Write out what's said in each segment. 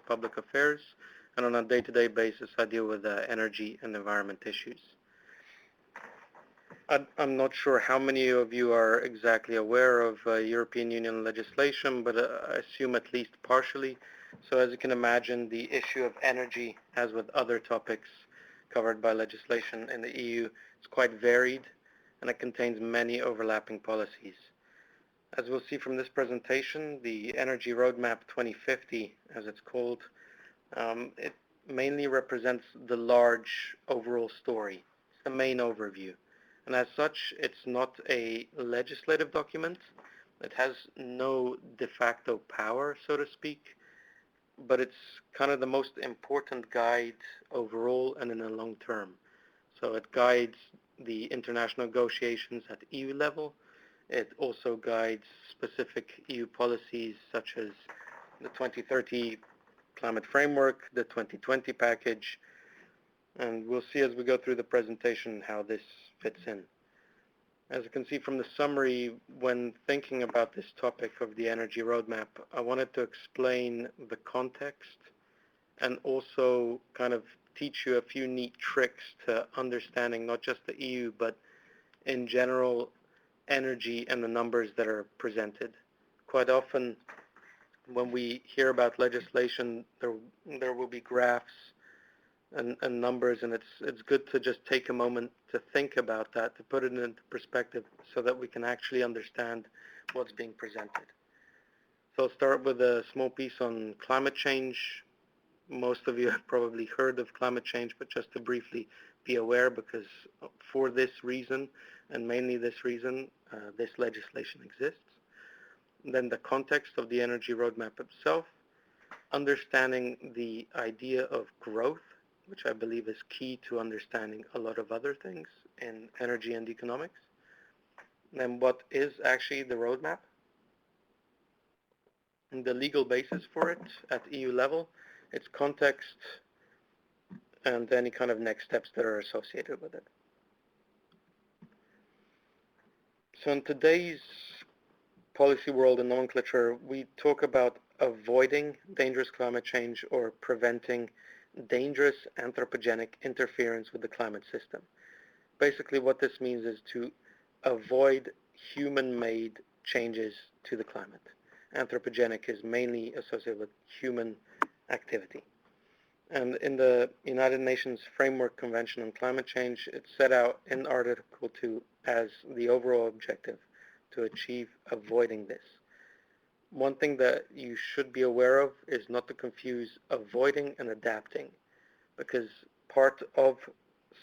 public affairs, and on a day-to-day basis, I deal with energy and environment issues. I'm not sure how many of you are exactly aware of European Union legislation, but I assume at least partially. So as you can imagine, the issue of energy, as with other topics covered by legislation in the EU, is quite varied, and it contains many overlapping policies. As we'll see from this presentation, the Energy Roadmap 2050, as it's called, it mainly represents the large overall story. It's the main overview. And as such, it's not a legislative document. It has no de facto power, so to speak, but it's kind of the most important guide overall and in the long term. So it guides the international negotiations at EU level. It also guides specific EU policies such as the 2030 climate framework, the 2020 package, and we'll see as we go through the presentation how this fits in. As you can see from the summary, when thinking about this topic of the energy roadmap, I wanted to explain the context and also kind of teach you a few neat tricks to understanding not just the EU, but in general, energy and the numbers that are presented. Quite often, when we hear about legislation, there will be graphs and numbers, and it's good to just take a moment to think about that, to put it into perspective so that we can actually understand what's being presented. So I'll start with a small piece on climate change. Most of you have probably heard of climate change, but just to briefly be aware, because for this reason, and mainly this reason, this legislation exists. Then the context of the energy roadmap itself, understanding the idea of growth, which I believe is key to understanding a lot of other things in energy and economics. Then what is actually the roadmap, and the legal basis for it at EU level, its context, and any kind of next steps that are associated with it. So in today's policy world and nomenclature, we talk about avoiding dangerous climate change or preventing dangerous anthropogenic interference with the climate system. Basically what this means is to avoid human-made changes to the climate. Anthropogenic is mainly associated with human activity. And in the United Nations Framework Convention on Climate Change, it's set out in Article 2 as the overall objective to achieve avoiding this. One thing that you should be aware of is not to confuse avoiding and adapting, because part of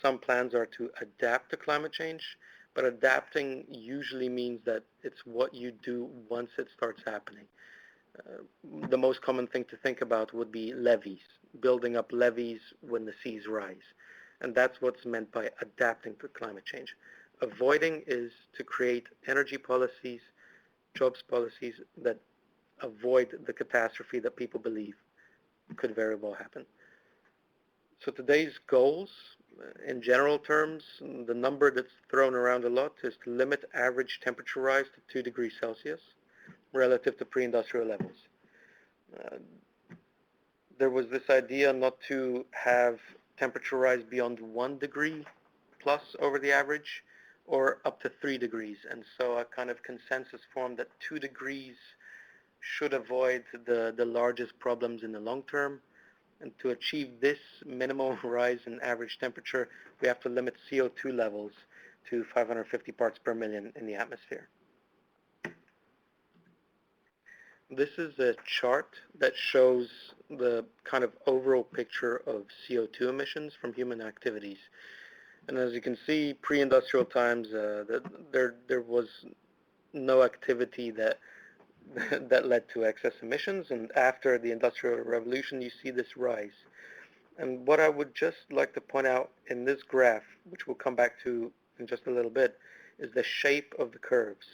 some plans are to adapt to climate change, but adapting usually means that it's what you do once it starts happening. The most common thing to think about would be levees, building up levees when the seas rise. And that's what's meant by adapting to climate change. Avoiding is to create energy policies, jobs policies that avoid the catastrophe that people believe could very well happen. So today's goals, in general terms, the number that's thrown around a lot is to limit average temperature rise to 2 degrees Celsius relative to pre-industrial levels. Uh, there was this idea not to have temperature rise beyond 1 degree plus over the average or up to 3 degrees. And so a kind of consensus formed that 2 degrees should avoid the largest problems in the long term. And to achieve this minimal rise in average temperature, we have to limit CO2 levels to 550 parts per million in the atmosphere. This is a chart that shows the kind of overall picture of CO2 emissions from human activities. And as you can see, pre-industrial times, there was no activity that that led to excess emissions, and after the Industrial Revolution, you see this rise. And what I would just like to point out in this graph, which we'll come back to in just a little bit, is the shape of the curves.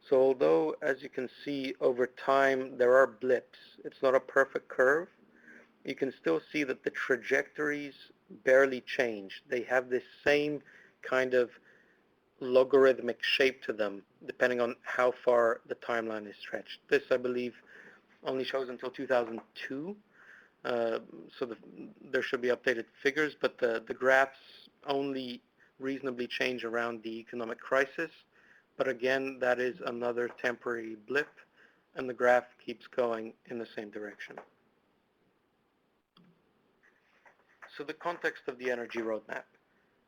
So although, as you can see, over time there are blips, it's not a perfect curve, you can still see that the trajectories barely change. They have this same kind of logarithmic shape to them, depending on how far the timeline is stretched. This, I believe, only shows until 2002, Uh, so there should be updated figures, but the graphs only reasonably change around the economic crisis. But again, that is another temporary blip, and the graph keeps going in the same direction. So the context of the energy roadmap.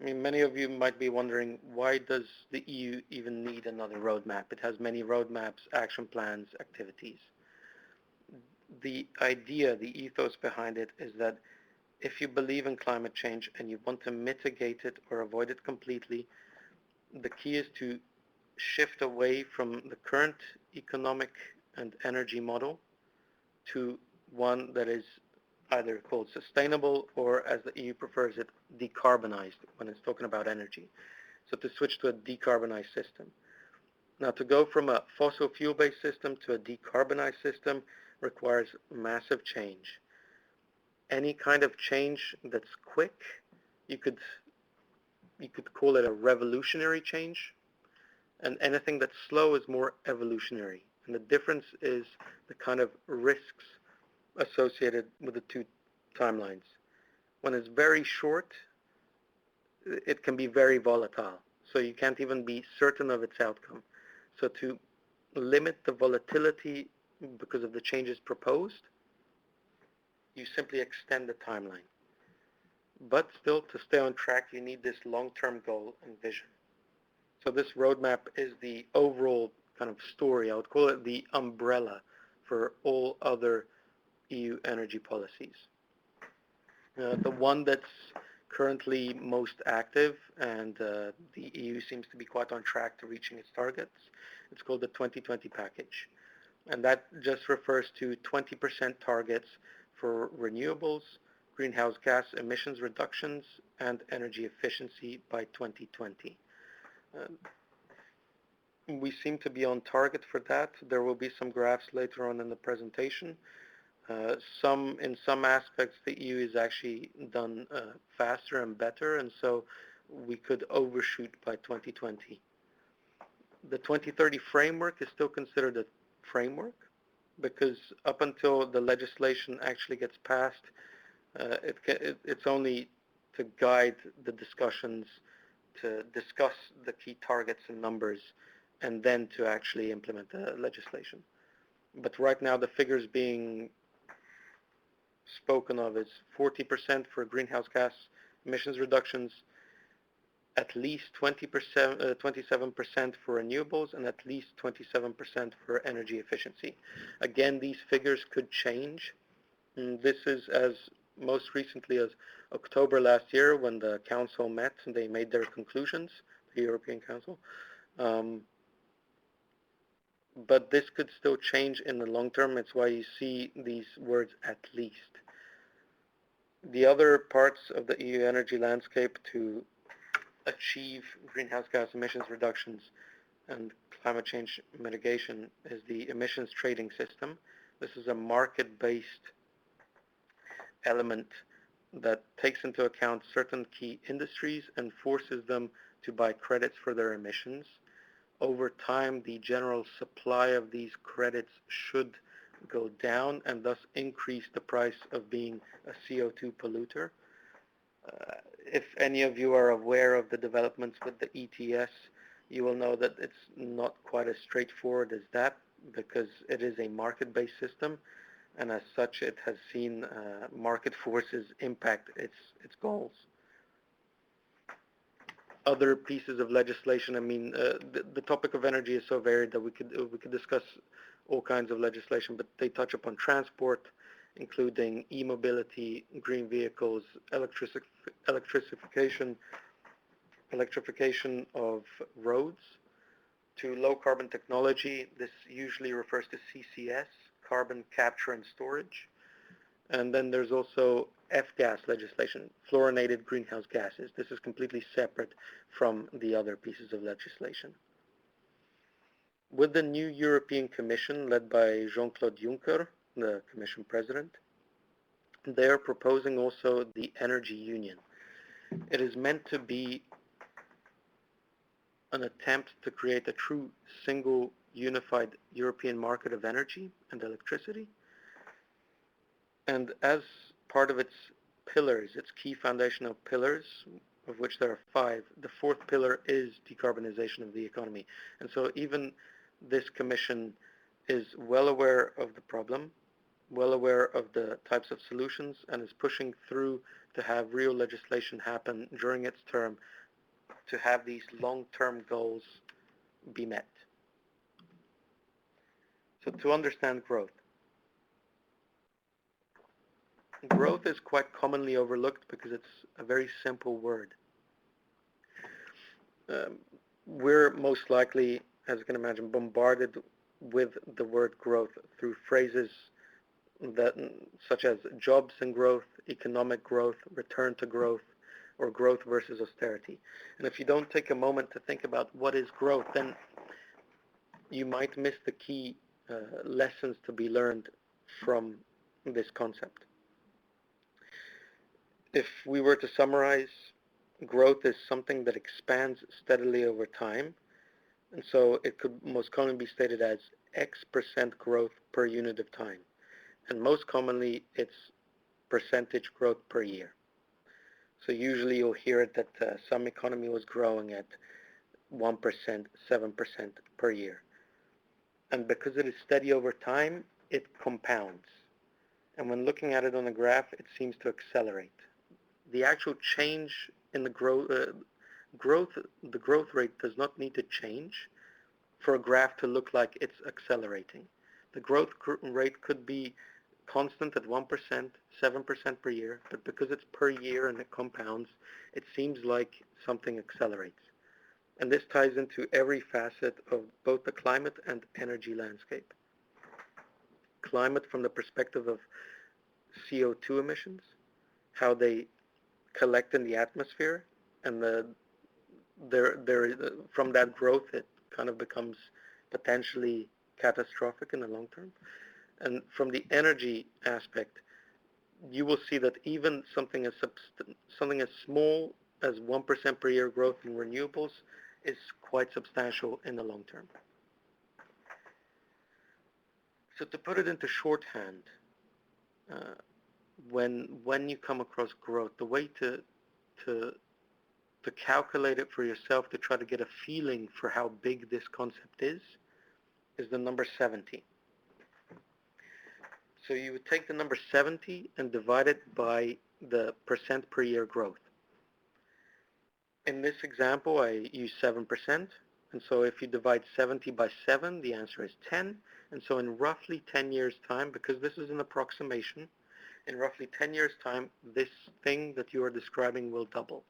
I mean, many of you might be wondering, why does the EU even need another roadmap? It has many roadmaps, action plans, activities. The idea, the ethos behind it is that if you believe in climate change and you want to mitigate it or avoid it completely, the key is to shift away from the current economic and energy model to one that is either called sustainable or, as the EU prefers it, decarbonized when it's talking about energy. So to switch to a decarbonized system. Now, to go from a fossil fuel-based system to a decarbonized system requires massive change. Any kind of change that's quick, you could you could call it a revolutionary change, and anything that's slow is more evolutionary. And the difference is the kind of risks associated with the two timelines. When it's very short, it can be very volatile, so you can't even be certain of its outcome. So to limit the volatility because of the changes proposed, you simply extend the timeline. But still, to stay on track, you need this long-term goal and vision. So this roadmap is the overall kind of story. I would call it the umbrella for all other EU energy policies. The one that's currently most active, and the EU seems to be quite on track to reaching its targets, it's called the 2020 package. And that just refers to 20% targets for renewables, greenhouse gas emissions reductions, and energy efficiency by 2020. Uh, we seem to be on target for that. There will be some graphs later on in the presentation. In some aspects, the EU is actually done faster and better, and so we could overshoot by 2020. The 2030 framework is still considered a framework because up until the legislation actually gets passed, it's only to guide the discussions, to discuss the key targets and numbers, and then to actually implement the legislation. But right now, the figures being spoken of is 40% for greenhouse gas emissions reductions, at least 20%, 27% for renewables, and at least 27% for energy efficiency. Again, these figures could change. And this is as most recently as October last year when the Council met and they made their conclusions, the European Council. Um, but this could still change in the long term. It's why you see these words at least. The other parts of the EU energy landscape to achieve greenhouse gas emissions reductions and climate change mitigation is the emissions trading system. This is a market-based element that takes into account certain key industries and forces them to buy credits for their emissions. Over time, the general supply of these credits should go down and thus increase the price of being a CO2 polluter. If any of you are aware of the developments with the ETS, you will know that it's not quite as straightforward as that because it is a market-based system, and as such it has seen market forces impact its goals. Other pieces of legislation, I mean, the topic of energy is so varied that we could discuss all kinds of legislation, but they touch upon transport, including e-mobility, green vehicles, electrification of roads, to low carbon technology. This usually refers to CCS, carbon capture and storage. And then there's also F-gas legislation, fluorinated greenhouse gases. This is completely separate from the other pieces of legislation. With the new European Commission led by Jean-Claude Juncker, the Commission President, they are proposing also the Energy Union. It is meant to be an attempt to create a true single unified European market of energy and electricity. And as part of its pillars, its key foundational pillars, of which there are five, the fourth pillar is decarbonization of the economy. And so even this commission is well aware of the problem, well aware of the types of solutions, and is pushing through to have real legislation happen during its term to have these long-term goals be met. So to understand growth, growth is quite commonly overlooked because it's a very simple word. Um, we're most likely, as you can imagine, bombarded with the word growth through phrases that, such as jobs and growth, economic growth, return to growth, or growth versus austerity. And if you don't take a moment to think about what is growth, then you might miss the key lessons to be learned from this concept. If we were to summarize, growth is something that expands steadily over time, and so it could most commonly be stated as X% growth per unit of time. And most commonly, it's percentage growth per year. So usually you'll hear it that some economy was growing at 1%, 7% per year. And because it is steady over time, it compounds. And when looking at it on a graph, it seems to accelerate. The actual change in the growth rate does not need to change for a graph to look like it's accelerating. The growth rate could be constant at 1%, 7% per year, but because it's per year and it compounds, it seems like something accelerates. And this ties into every facet of both the climate and energy landscape. Climate from the perspective of CO2 emissions, how they collect in the atmosphere, and from that growth it kind of becomes potentially catastrophic in the long term. And from the energy aspect, you will see that even something as small as 1% per year growth in renewables is quite substantial in the long term. So to put it into shorthand, uh, when you come across growth, the way to to calculate it for yourself, to try to get a feeling for how big this concept is the number 70. So you would take the number 70 and divide it by the percent per year growth. In this example, I use 7%, and so if you divide 70 by 7, the answer is 10, and so in roughly 10 years' time, because this is an approximation, in roughly 10 years' time, this thing that you are describing will double.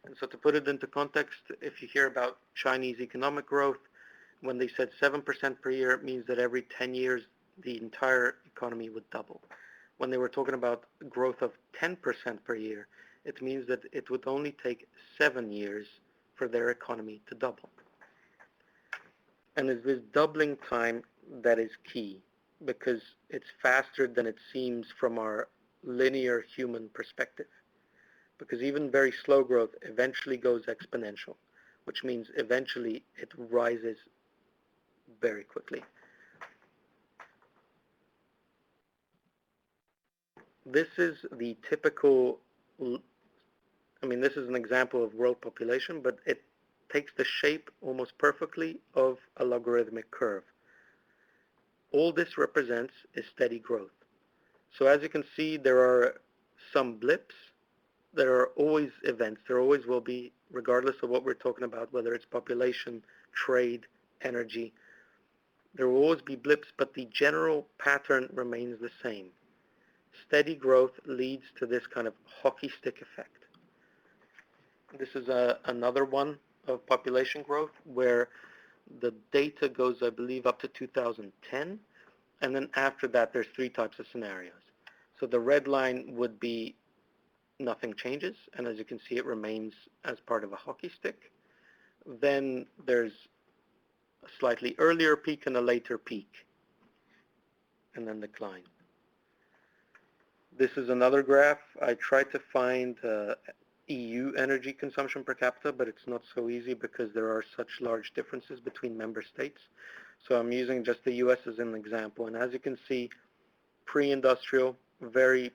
And so to put it into context, if you hear about Chinese economic growth, when they said 7% per year, it means that every 10 years, the entire economy would double. When they were talking about growth of 10% per year, it means that it would only take 7 years for their economy to double. And it's this doubling time that is key, because it's faster than it seems from our linear human perspective. Because even very slow growth eventually goes exponential, which means eventually it rises very quickly. This is the typical, this is an example of world population, but it takes the shape almost perfectly of a logarithmic curve. All this represents is steady growth. So as you can see, there are some blips. There are always events. There always will be, regardless of what we're talking about, whether it's population, trade, energy. There will always be blips, but the general pattern remains the same. Steady growth leads to this kind of hockey stick effect. This is another one of population growth where the data goes, I believe, up to 2010, and then after that there's three types of scenarios. So the red line would be nothing changes, and as you can see, it remains as part of a hockey stick. Then there's a slightly earlier peak and a later peak, and then decline. This is another graph. I tried to find EU energy consumption per capita, but it's not so easy because there are such large differences between member states. So I'm using just the US as an example. And as you can see, pre-industrial, very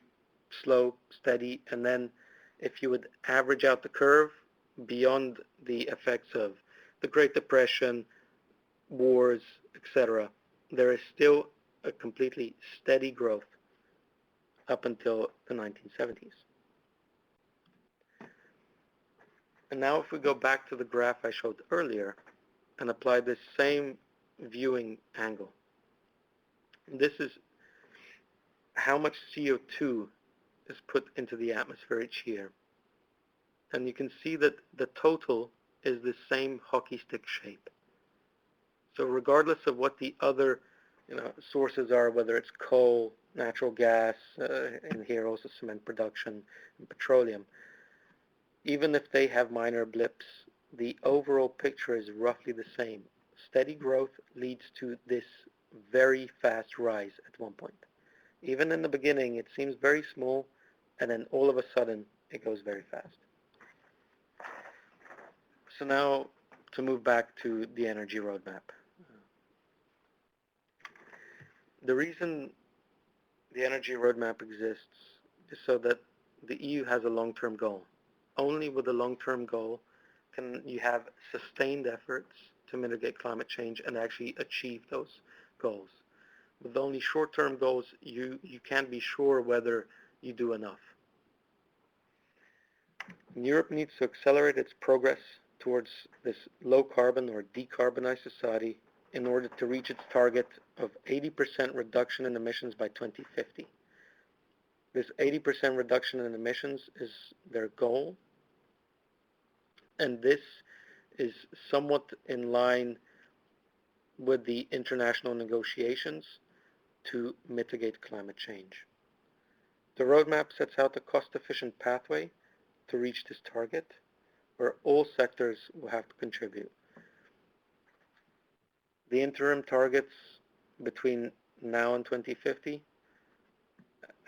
slow, steady, and then if you would average out the curve beyond the effects of the Great Depression, wars, etc., there is still a completely steady growth up until the 1970s. And now if we go back to the graph I showed earlier and apply this same viewing angle, this is how much CO2 is put into the atmosphere each year. And you can see that the total is the same hockey stick shape. So regardless of what the other sources are, whether it's coal, natural gas, and here also cement production and petroleum, even if they have minor blips, the overall picture is roughly the same. Steady growth leads to this very fast rise at one point. Even in the beginning, it seems very small, and then all of a sudden, it goes very fast. So now, to move back to the energy roadmap. The reason the energy roadmap exists is so that the EU has a long-term goal. Only with a long-term goal can you have sustained efforts to mitigate climate change and actually achieve those goals. With only short-term goals, you can't be sure whether you do enough. Europe needs to accelerate its progress towards this low-carbon or decarbonized society in order to reach its target of 80% reduction in emissions by 2050. This 80% reduction in emissions is their goal, and this is somewhat in line with the international negotiations to mitigate climate change. The roadmap sets out a cost-efficient pathway to reach this target, where all sectors will have to contribute. The interim targets between now and 2050,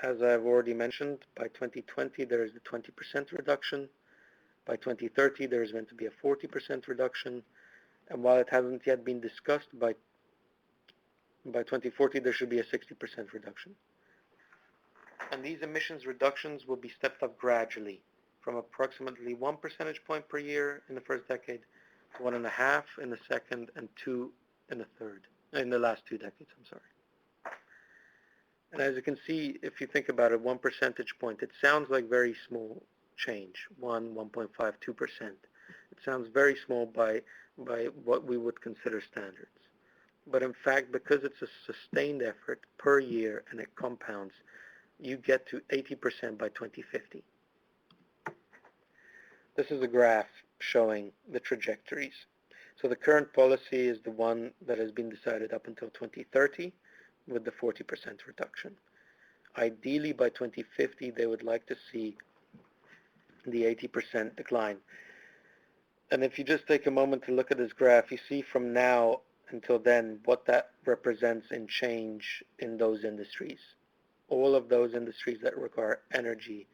as I've already mentioned, by 2020 there is the 20% reduction. By 2030 there is meant to be a 40% reduction. And while it hasn't yet been discussed, by 2040 there should be a 60% reduction. And these emissions reductions will be stepped up gradually from approximately 1 percentage point per year in the first decade to 1.5 in the second and 2 in the last 2 decades, I'm sorry. And as you can see, if you think about it, 1 percentage point, it sounds like very small change, 1.5, 2%. It sounds very small by what we would consider standards. But in fact, because it's a sustained effort per year and it compounds, you get to 80% by 2050. This is a graph showing the trajectories. So the current policy is the one that has been decided up until 2030 with the 40% reduction. Ideally, by 2050, they would like to see the 80% decline. And if you just take a moment to look at this graph, you see from now until then what that represents in change in those industries. All of those industries that require energy,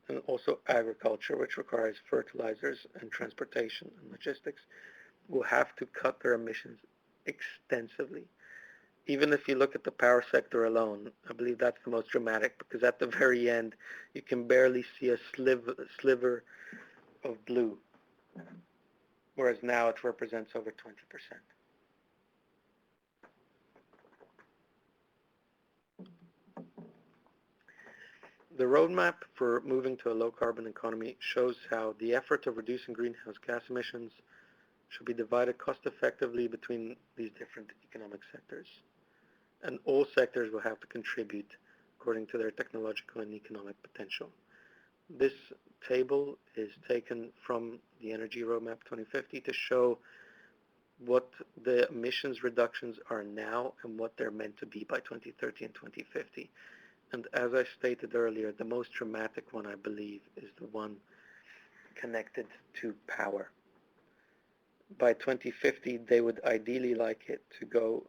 and also agriculture, which requires fertilizers and transportation and logistics, will have to cut their emissions extensively. Even if you look at the power sector alone, I believe that's the most dramatic, because at the very end, you can barely see a sliver of blue, whereas now it represents over 20%. The roadmap for moving to a low-carbon economy shows how the effort of reducing greenhouse gas emissions should be divided cost-effectively between these different economic sectors. And all sectors will have to contribute according to their technological and economic potential. This table is taken from the Energy Roadmap 2050 to show what the emissions reductions are now and what they're meant to be by 2030 and 2050. And as I stated earlier, the most dramatic one, I believe, is the one connected to power. By 2050, they would ideally like it to go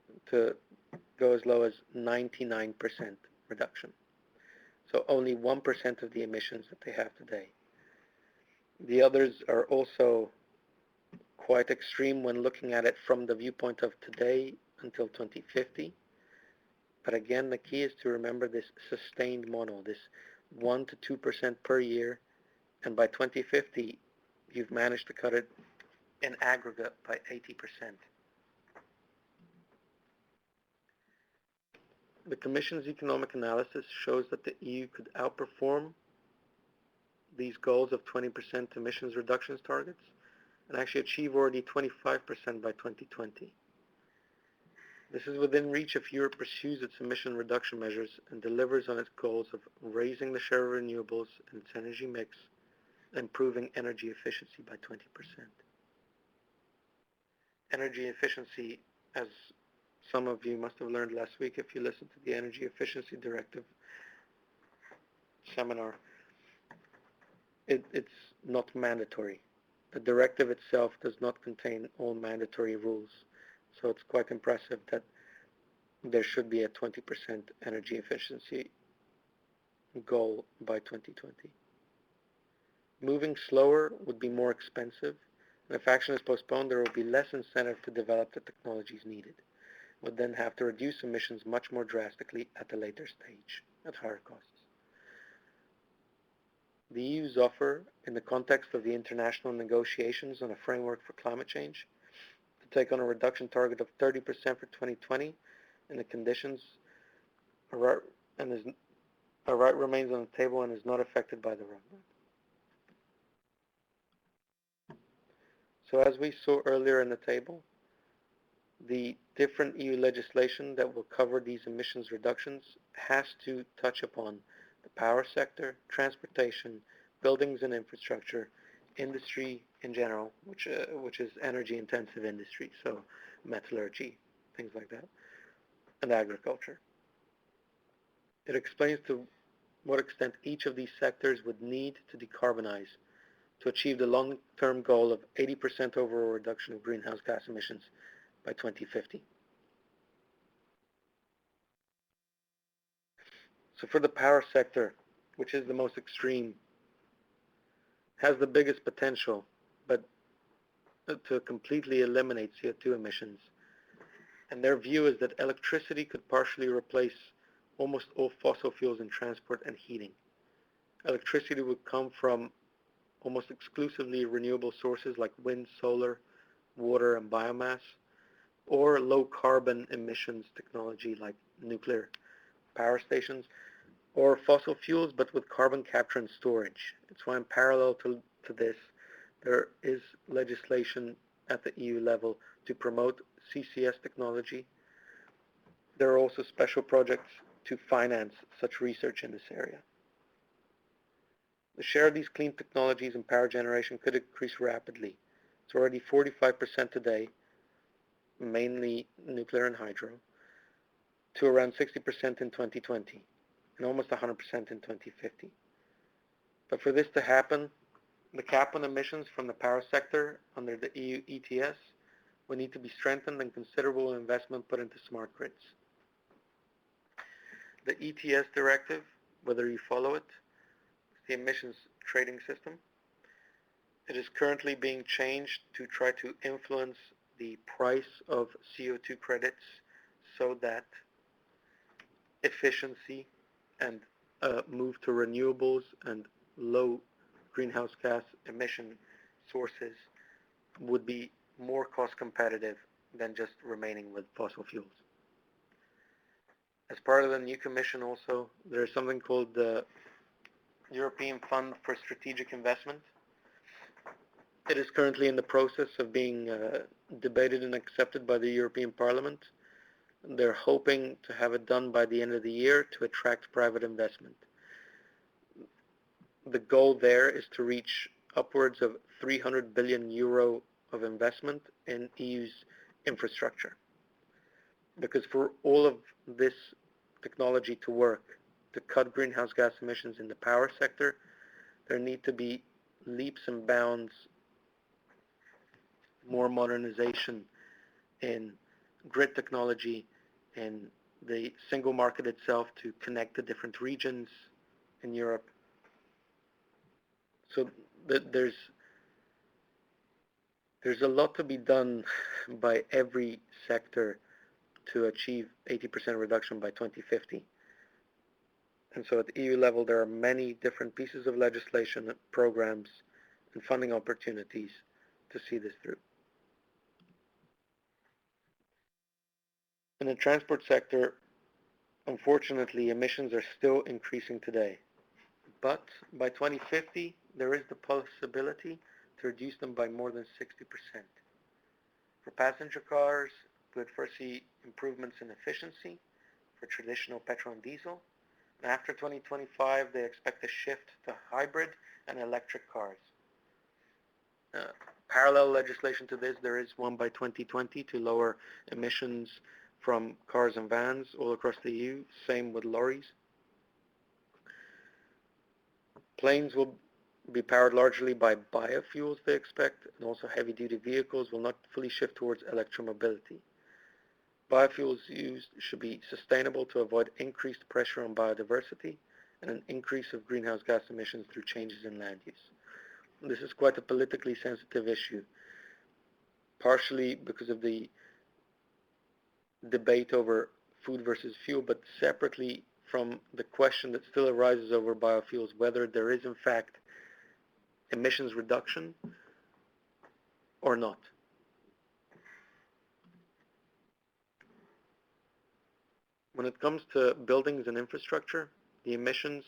as low as 99% reduction. So only 1% of the emissions that they have today. The others are also quite extreme when looking at it from the viewpoint of today until 2050. But again, the key is to remember this sustained model, this 1 to 2% per year, and by 2050, you've managed to cut it in aggregate by 80%. The Commission's economic analysis shows that the EU could outperform these goals of 20% emissions reductions targets and actually achieve already 25% by 2020. This is within reach if Europe pursues its emission reduction measures and delivers on its goals of raising the share of renewables in its energy mix and improving energy efficiency by 20%. Energy efficiency, as some of you must have learned last week if you listened to the Energy Efficiency Directive seminar, it's not mandatory. The directive itself does not contain all mandatory rules, so it's quite impressive that there should be a 20% energy efficiency goal by 2020. Moving slower would be more expensive, and if action is postponed, there will be less incentive to develop the technologies needed. Would then have to reduce emissions much more drastically at a later stage, at higher costs. The EU's offer, in the context of the international negotiations on a framework for climate change, to take on a reduction target of 30% for 2020, and the conditions are right remains on the table and is not affected by the roadmap. So as we saw earlier in the table, the different EU legislation that will cover these emissions reductions has to touch upon the power sector, transportation, buildings and infrastructure, industry in general, which is energy-intensive industry, so metallurgy, things like that, and agriculture. It explains to what extent each of these sectors would need to decarbonize to achieve the long-term goal of 80% overall reduction of greenhouse gas emissions by 2050. So for the power sector, which is the most extreme, has the biggest potential, but to completely eliminate CO2 emissions. And their view is that electricity could partially replace almost all fossil fuels in transport and heating. Electricity would come from almost exclusively renewable sources like wind, solar, water, and biomass, or low carbon emissions technology like nuclear power stations, or fossil fuels but with carbon capture and storage. It's why in parallel to this, there is legislation at the EU level to promote CCS technology. There are also special projects to finance such research in this area. The share of these clean technologies in power generation could increase rapidly. It's already 45% today, mainly nuclear and hydro, to around 60% in 2020, and almost 100% in 2050. But for this to happen, the cap on emissions from the power sector under the EU ETS will need to be strengthened and considerable investment put into smart grids. The ETS directive, whether you follow it, is the emissions trading system. It is currently being changed to try to influence the price of CO2 credits so that efficiency and move to renewables and low greenhouse gas emission sources would be more cost competitive than just remaining with fossil fuels. As part of the new commission also, there is something called the European Fund for Strategic Investment. It is currently in the process of being debated and accepted by the European Parliament. They're hoping to have it done by the end of the year to attract private investment. The goal there is to reach upwards of 300 billion euro of investment in EU's infrastructure. Because for all of this technology to work, to cut greenhouse gas emissions in the power sector, there need to be leaps and bounds, more modernization in grid technology, in the single market itself to connect the different regions in Europe. So there's a lot to be done by every sector to achieve 80% reduction by 2050. And so at the EU level, there are many different pieces of legislation, programs, and funding opportunities to see this through. In the transport sector, unfortunately, emissions are still increasing today. But by 2050, there is the possibility to reduce them by more than 60%. For passenger cars, we would foresee improvements in efficiency for traditional petrol and diesel. And after 2025, they expect a shift to hybrid and electric cars. Uh, Parallel legislation to this, there is one by 2020 to lower emissions from cars and vans all across the EU, same with lorries. Planes will be powered largely by biofuels, they expect, and also heavy-duty vehicles will not fully shift towards electromobility. Biofuels used should be sustainable to avoid increased pressure on biodiversity and an increase of greenhouse gas emissions through changes in land use. This is quite a politically sensitive issue, partially because of the debate over food versus fuel, but separately from the question that still arises over biofuels, whether there is in fact emissions reduction or not. When it comes to buildings and infrastructure, the emissions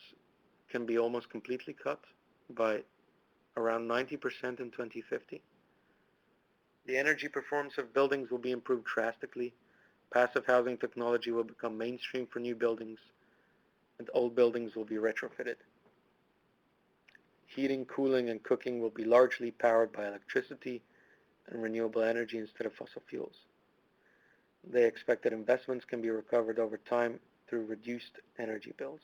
can be almost completely cut by around 90% in 2050. The energy performance of buildings will be improved drastically. Passive housing technology will become mainstream for new buildings, and old buildings will be retrofitted. Heating, cooling, and cooking will be largely powered by electricity and renewable energy instead of fossil fuels. They expect that investments can be recovered over time through reduced energy bills.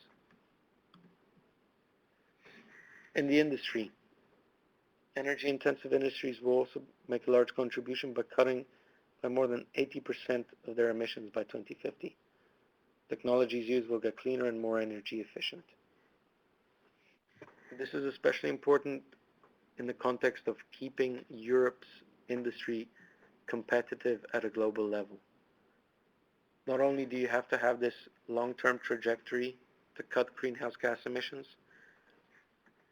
In the industry, energy-intensive industries will also make a large contribution by cutting by more than 80% of their emissions by 2050. Technologies used will get cleaner and more energy efficient. This is especially important in the context of keeping Europe's industry competitive at a global level. Not only do you have to have this long-term trajectory to cut greenhouse gas emissions,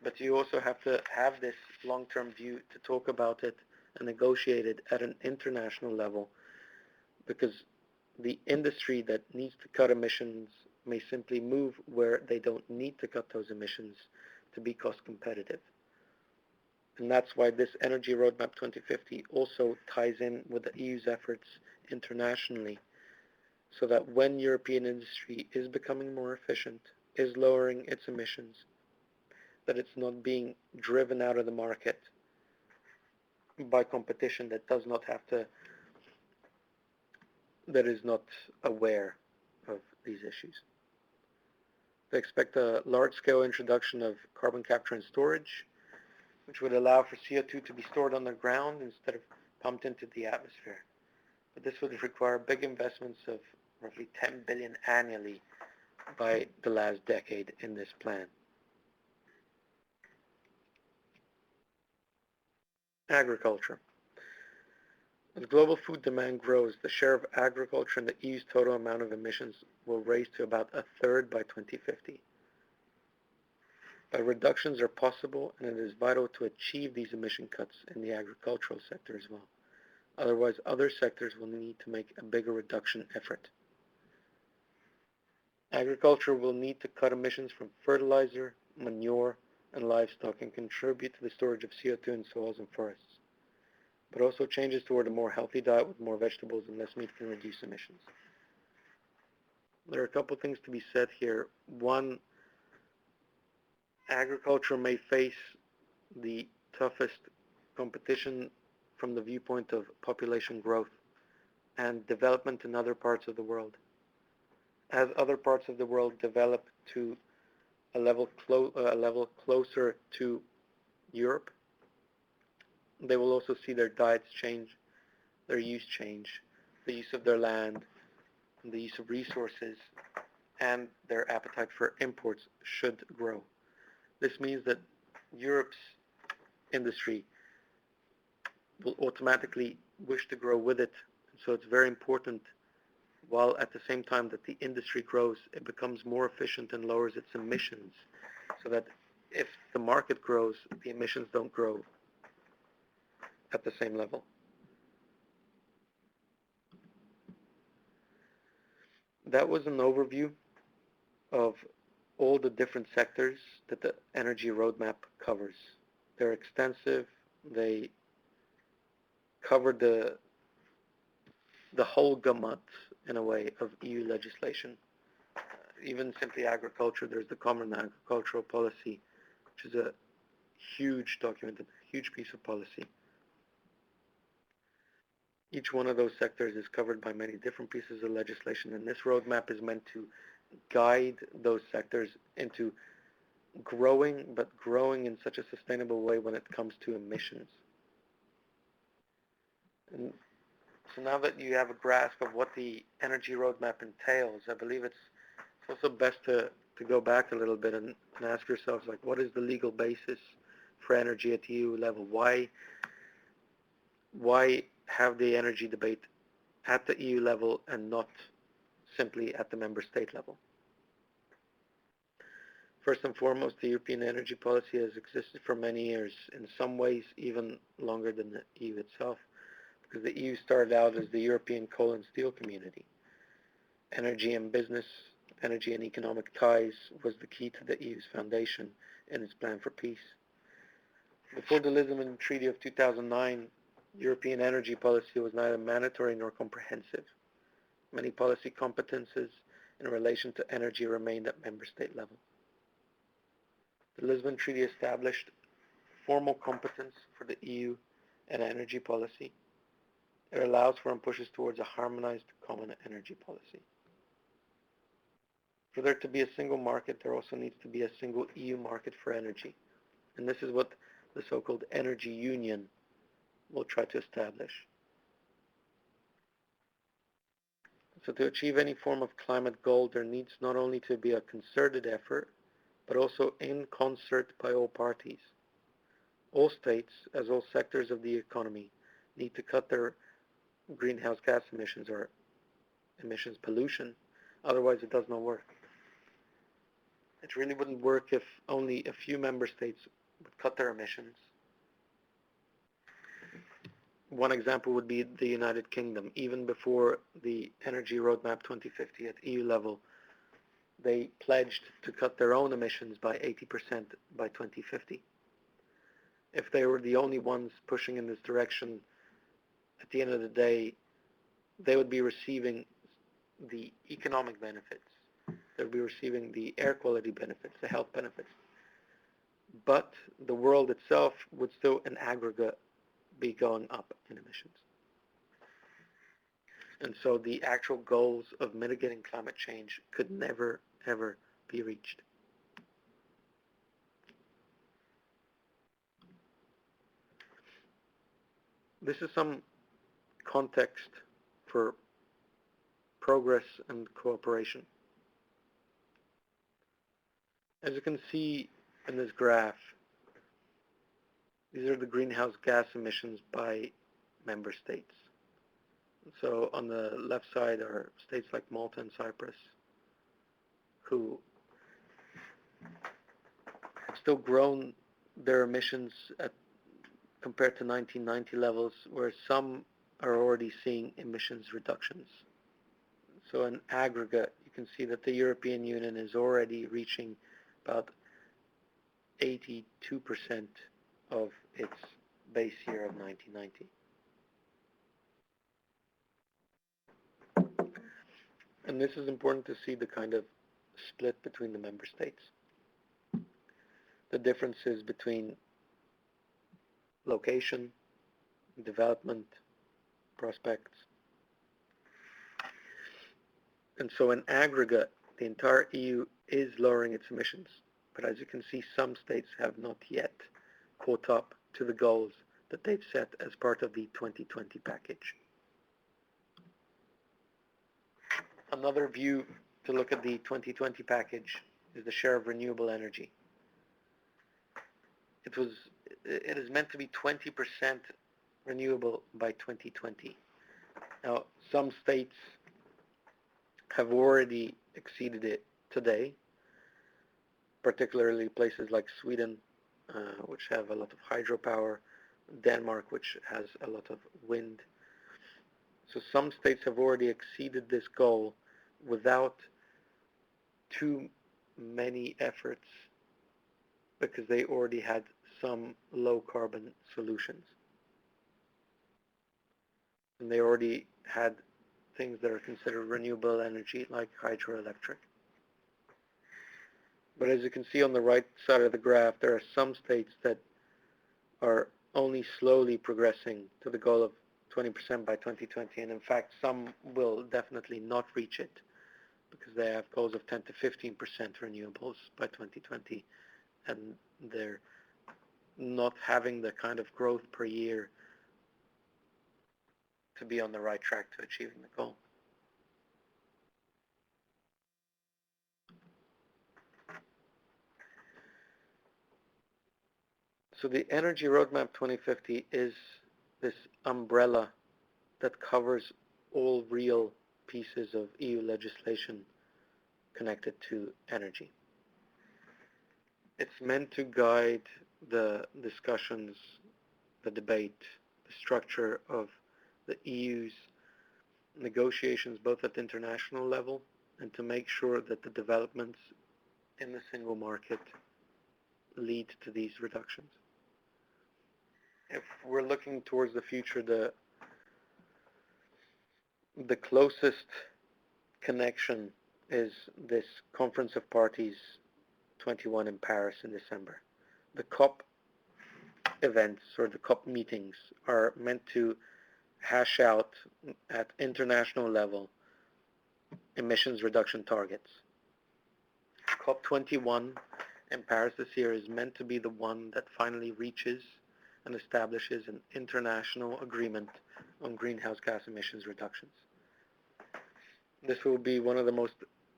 but you also have to have this long-term view to talk about it and negotiate it at an international level, because the industry that needs to cut emissions may simply move where they don't need to cut those emissions to be cost competitive. And that's why this Energy Roadmap 2050 also ties in with the EU's efforts internationally, so that when European industry is becoming more efficient, is lowering its emissions, that it's not being driven out of the market by competition that does not have to, that is not aware of these issues. They expect a large-scale introduction of carbon capture and storage, which would allow for CO2 to be stored on the ground instead of pumped into the atmosphere. But this would require big investments of roughly 10 billion annually by the last decade in this plan. Agriculture. As global food demand grows, the share of agriculture in the EU's total amount of emissions will raise to about a third by 2050. But reductions are possible, and it is vital to achieve these emission cuts in the agricultural sector as well. Otherwise, other sectors will need to make a bigger reduction effort. Agriculture will need to cut emissions from fertilizer, manure, and livestock and contribute to the storage of CO2 in soils and forests. But also changes toward a more healthy diet with more vegetables and less meat can reduce emissions. There are a couple things to be said here. One, agriculture may face the toughest competition from the viewpoint of population growth and development in other parts of the world. As other parts of the world develop to a level closer to Europe, they will also see their diets change, their use change, the use of their land, the use of resources, and their appetite for imports should grow. This means that Europe's industry will automatically wish to grow with it. So it's very important while at the same time that the industry grows, it becomes more efficient and lowers its emissions, so that if the market grows, the emissions don't grow at the same level. That was an overview of all the different sectors that the energy roadmap covers. They're extensive. They cover the whole gamut, in a way, of EU legislation. Even simply agriculture, there's the Common Agricultural Policy, which is a huge document, a huge piece of policy. Each one of those sectors is covered by many different pieces of legislation, and this roadmap is meant to guide those sectors into growing, but growing in such a sustainable way when it comes to emissions. And so now that you have a grasp of what the energy roadmap entails, I believe it's also best to go back a little bit and ask yourselves, like, what is the legal basis for energy at the EU level? Why have the energy debate at the EU level and not simply at the member state level? First and foremost, the European energy policy has existed for many years, in some ways even longer than the EU itself, because the EU started out as the European coal and steel community. Energy and business, energy and economic ties was the key to the EU's foundation in its plan for peace. Before the Lisbon Treaty of 2009, European energy policy was neither mandatory nor comprehensive. Many policy competences in relation to energy remained at member state level. The Lisbon Treaty established formal competence for the EU in energy policy. It allows for and pushes towards a harmonized common energy policy. For there to be a single market, there also needs to be a single EU market for energy. And this is what the so-called energy union will try to establish. So to achieve any form of climate goal, there needs not only to be a concerted effort, but also in concert by all parties. All states, as all sectors of the economy, need to cut their greenhouse gas emissions or emissions pollution, otherwise it does not work. It really wouldn't work if only a few member states would cut their emissions. One example would be the United Kingdom. Even before the Energy Roadmap 2050 at EU level, they pledged to cut their own emissions by 80% by 2050. If they were the only ones pushing in this direction, at the end of the day, they would be receiving the economic benefits. They would be receiving the air quality benefits, the health benefits. But the world itself would still, in aggregate, be going up in emissions. And so the actual goals of mitigating climate change could never, ever be reached. This is some context for progress and cooperation. As you can see in this graph, these are the greenhouse gas emissions by member states. So on the left side are states like Malta and Cyprus, who have still grown their emissions compared to 1990 levels, where some are already seeing emissions reductions. So in aggregate, you can see that the European Union is already reaching about 82% of its base year of 1990. And this is important to see the kind of split between the member states. The differences between location, development, prospects. And so in aggregate, the entire EU is lowering its emissions. But as you can see, some states have not yet caught up to the goals that they've set as part of the 2020 package. Another view to look at the 2020 package is the share of renewable energy. It is meant to be 20% renewable by 2020. Now, some states have already exceeded it today, particularly places like Sweden, which have a lot of hydropower, Denmark, which has a lot of wind. So some states have already exceeded this goal without too many efforts because they already had some low carbon solutions. And they already had things that are considered renewable energy like hydroelectric. But as you can see on the right side of the graph, there are some states that are only slowly progressing to the goal of 20% by 2020, and in fact some will definitely not reach it because they have goals of 10 to 15% renewables by 2020, and they're not having the kind of growth per year to be on the right track to achieving the goal. So the Energy Roadmap 2050 is this umbrella that covers all real pieces of EU legislation connected to energy. It's meant to guide the discussions, the debate, the structure of the EU's negotiations both at the international level and to make sure that the developments in the single market lead to these reductions. If we're looking towards the future, the closest connection is this Conference of Parties 21 in Paris in December. The COP events or the COP meetings are meant to hash out at international level emissions reduction targets. COP21 in Paris this year is meant to be the one that finally reaches and establishes an international agreement on greenhouse gas emissions reductions. This will be one of the most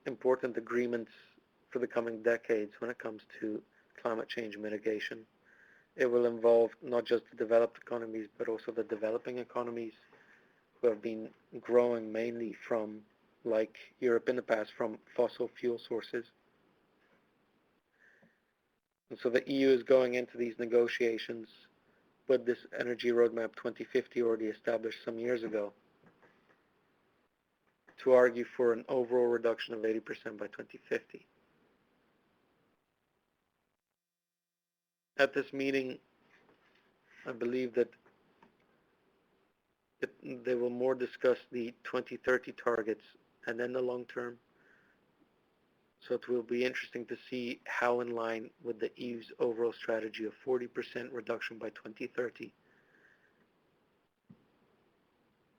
important agreements for the coming decades when it comes to climate change mitigation. It will involve not just the developed economies, but also the developing economies who have been growing mainly from, like Europe in the past, from fossil fuel sources. And so the EU is going into these negotiations with this Energy Roadmap 2050 already established some years ago to argue for an overall reduction of 80% by 2050. At this meeting, I believe that they will more discuss the 2030 targets and then the long term. So it will be interesting to see how in line with the EU's overall strategy of 40% reduction by 2030,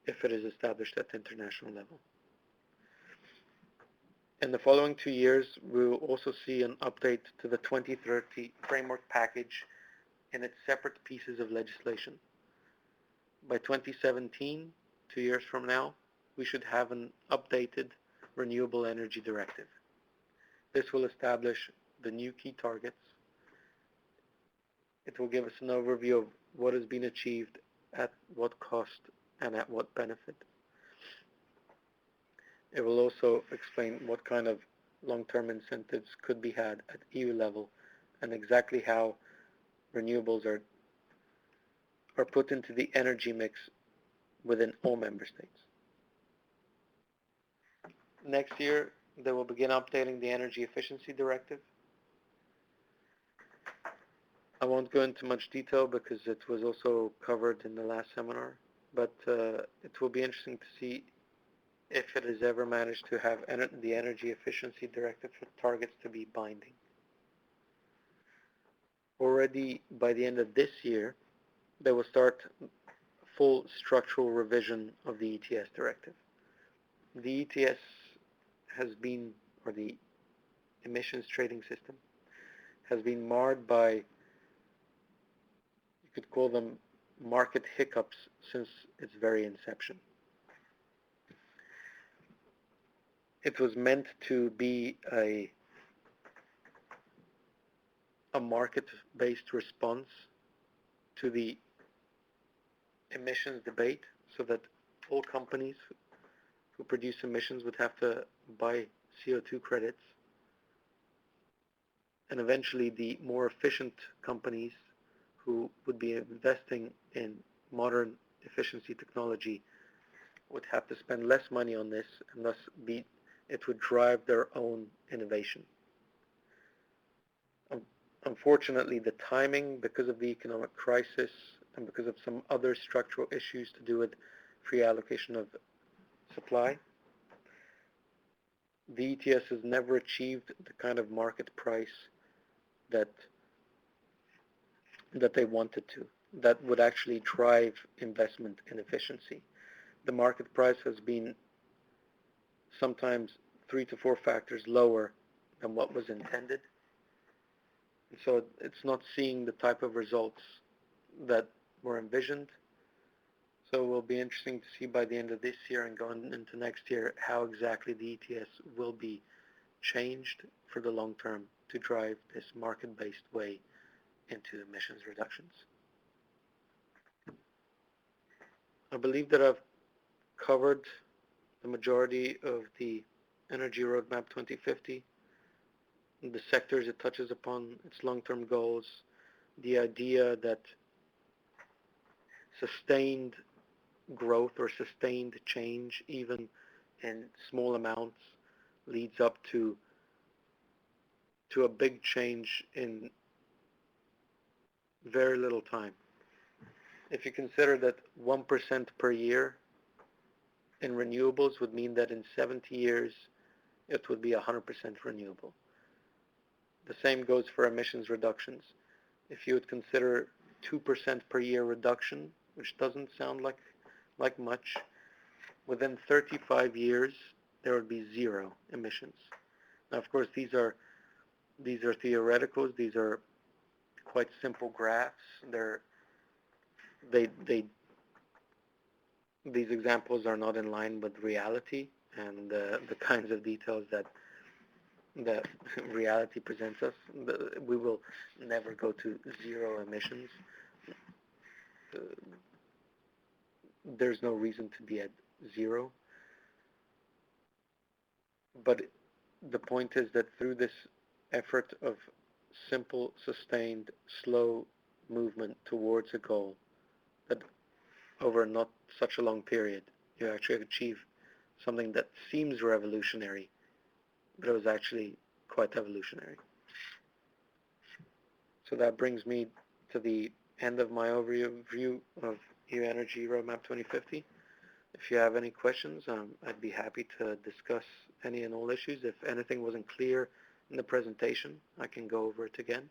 if it is established at the international level. In the following 2 years, we will also see an update to the 2030 framework package in its separate pieces of legislation. By 2017, 2 years from now, we should have an updated renewable energy directive. This will establish the new key targets. It will give us an overview of what has been achieved, at what cost, and at what benefit. It will also explain what kind of long-term incentives could be had at EU level and exactly how renewables are put into the energy mix within all member states. Next year, they will begin updating the Energy Efficiency Directive. I won't go into much detail because it was also covered in the last seminar, but it will be interesting to see if it has ever managed to have the Energy Efficiency Directive targets to be binding. Already by the end of this year, they will start full structural revision of the ETS directive. The ETS has been, or the emissions trading system, has been marred by, you could call them market hiccups since its very inception. It was meant to be a market-based response to the emissions debate so that all companies who produce emissions would have to buy CO2 credits, and eventually the more efficient companies who would be investing in modern efficiency technology would have to spend less money on this, and thus it would drive their own innovation. Unfortunately, the timing, because of the economic crisis and because of some other structural issues to do with free allocation of supply, the ETS has never achieved the kind of market price that they wanted to, that would actually drive investment in efficiency. The market price has been sometimes 3 to 4 factors lower than what was intended. So it's not seeing the type of results that were envisioned. So it will be interesting to see by the end of this year and going into next year how exactly the ETS will be changed for the long term to drive this market-based way into emissions reductions. I believe that I've covered the majority of the Energy Roadmap 2050, the sectors it touches upon, its long-term goals, the idea that sustained growth or sustained change, even in small amounts, leads up to a big change in very little time. If you consider that 1% per year in renewables would mean that in 70 years it would be 100% renewable. The same goes for emissions reductions. If you would consider 2% per year reduction, which doesn't sound like much, within 35 years there would be zero emissions. Now, of course, these are theoreticals. These are quite simple graphs. These examples are not in line with reality and the kinds of details that reality presents us. We will never go to zero emissions. There's no reason to be at zero. But the point is that through this effort of simple, sustained, slow movement towards a goal, that over not such a long period, you actually achieve something that seems revolutionary, but it was actually quite evolutionary. So that brings me to the end of my overview of EU Energy Roadmap 2050. If you have any questions, I'd be happy to discuss any and all issues. If anything wasn't clear in the presentation, I can go over it again.